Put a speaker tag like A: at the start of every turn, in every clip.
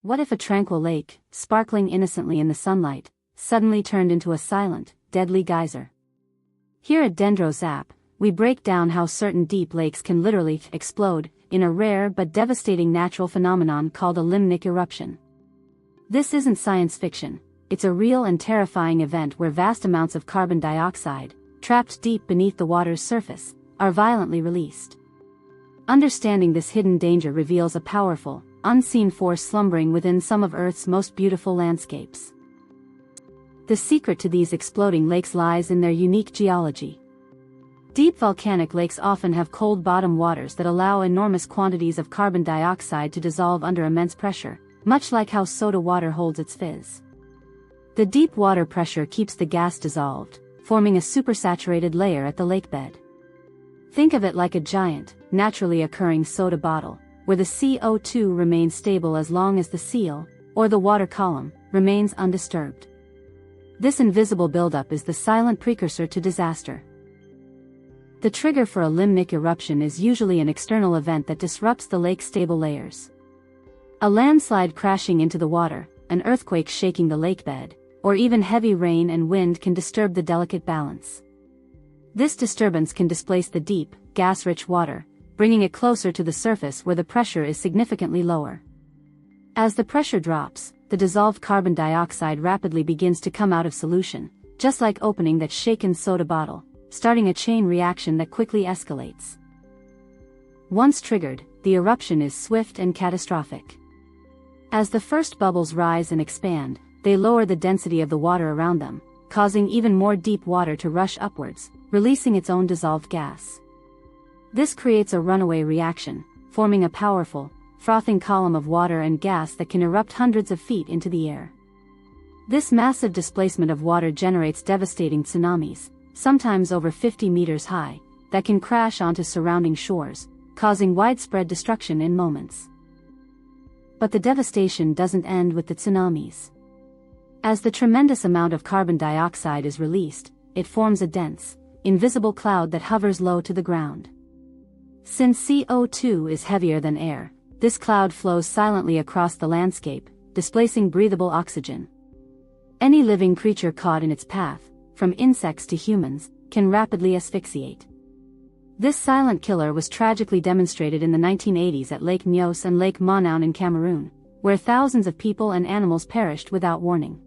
A: What if a tranquil lake, sparkling innocently in the sunlight, suddenly turned into a silent, deadly geyser? Here at Dendro Zap, we break down how certain deep lakes can literally explode in a rare but devastating natural phenomenon called a limnic eruption. This isn't science fiction, it's a real and terrifying event where vast amounts of carbon dioxide, trapped deep beneath the water's surface, are violently released. Understanding this hidden danger reveals a powerful, unseen force slumbering within some of Earth's most beautiful landscapes. The secret to these exploding lakes lies in their unique geology. Deep volcanic lakes often have cold bottom waters that allow enormous quantities of carbon dioxide to dissolve under immense pressure, much like how soda water holds its fizz. The deep water pressure keeps the gas dissolved, forming a supersaturated layer at the lakebed. Think of it like a giant, naturally occurring soda bottle, where the CO2 remains stable as long as the seal, or the water column, remains undisturbed. This invisible buildup is the silent precursor to disaster. The trigger for a limnic eruption is usually an external event that disrupts the lake's stable layers. A landslide crashing into the water, an earthquake shaking the lakebed, or even heavy rain and wind can disturb the delicate balance. This disturbance can displace the deep, gas-rich water, bringing it closer to the surface where the pressure is significantly lower. As the pressure drops, the dissolved carbon dioxide rapidly begins to come out of solution, just like opening that shaken soda bottle, starting a chain reaction that quickly escalates. Once triggered, the eruption is swift and catastrophic. As the first bubbles rise and expand, they lower the density of the water around them, causing even more deep water to rush upwards, releasing its own dissolved gas. This creates a runaway reaction, forming a powerful, frothing column of water and gas that can erupt hundreds of feet into the air. This massive displacement of water generates devastating tsunamis, sometimes over 50 meters high, that can crash onto surrounding shores, causing widespread destruction in moments. But the devastation doesn't end with the tsunamis. As the tremendous amount of carbon dioxide is released, it forms a dense, invisible cloud that hovers low to the ground. Since CO2 is heavier than air, this cloud flows silently across the landscape, displacing breathable oxygen. Any living creature caught in its path, from insects to humans, can rapidly asphyxiate. This silent killer was tragically demonstrated in the 1980s at Lake Nyos and Lake Manaun in Cameroon, where thousands of people and animals perished without warning.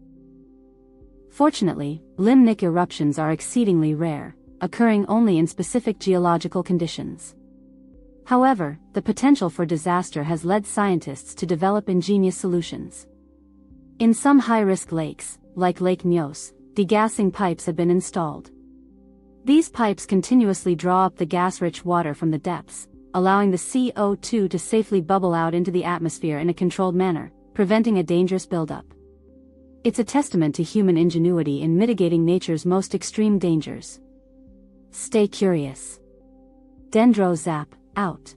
A: Fortunately, limnic eruptions are exceedingly rare, occurring only in specific geological conditions. However, the potential for disaster has led scientists to develop ingenious solutions. In some high-risk lakes, like Lake Nyos, degassing pipes have been installed. These pipes continuously draw up the gas-rich water from the depths, allowing the CO2 to safely bubble out into the atmosphere in a controlled manner, preventing a dangerous buildup. It's a testament to human ingenuity in mitigating nature's most extreme dangers. Stay curious. Dendro Zap, out.